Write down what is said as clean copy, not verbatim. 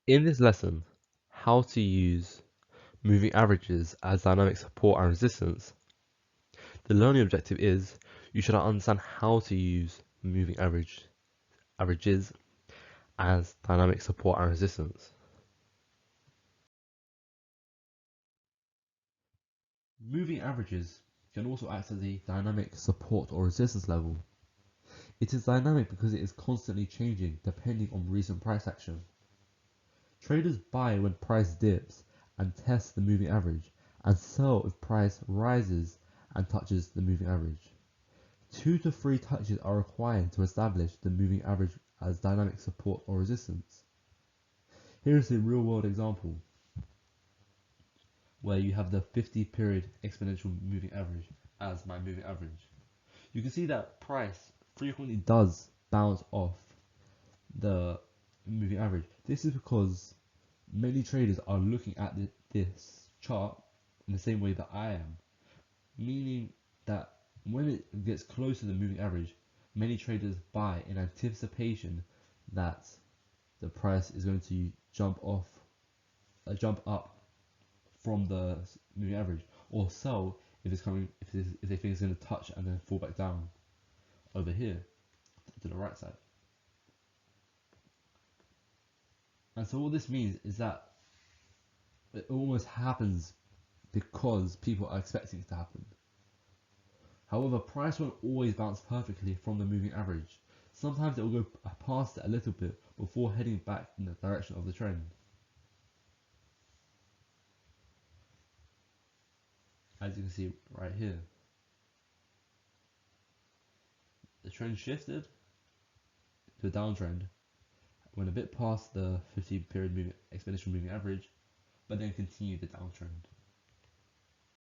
In this lesson, how to use moving averages as dynamic support and resistance, the learning objective is you should understand how to use averages as dynamic support and resistance. Moving averages can also act as a dynamic support or resistance level. It is dynamic because it is constantly changing depending on recent price action. Traders buy when price dips and test the moving average, and sell if price rises and touches the moving average. 2 to 3 touches are required to establish the moving average as dynamic support or resistance. Here is a real-world example where you have the 50-period exponential moving average as my moving average. You can see that price frequently does bounce off the moving average. This is because many traders are looking at this chart in the same way that I am, meaning that when it gets close to the moving average, many traders buy in anticipation that the price is going to jump up from the moving average, or sell if they think it's going to touch and then fall back down over here to the right side. And so what this means is that it almost happens because people are expecting it to happen. However, price won't always bounce perfectly from the moving average. Sometimes it will go past it a little bit before heading back in the direction of the trend. As you can see right here, the trend shifted to a downtrend, went a bit past the 50 period exponential moving average, but then continued the downtrend.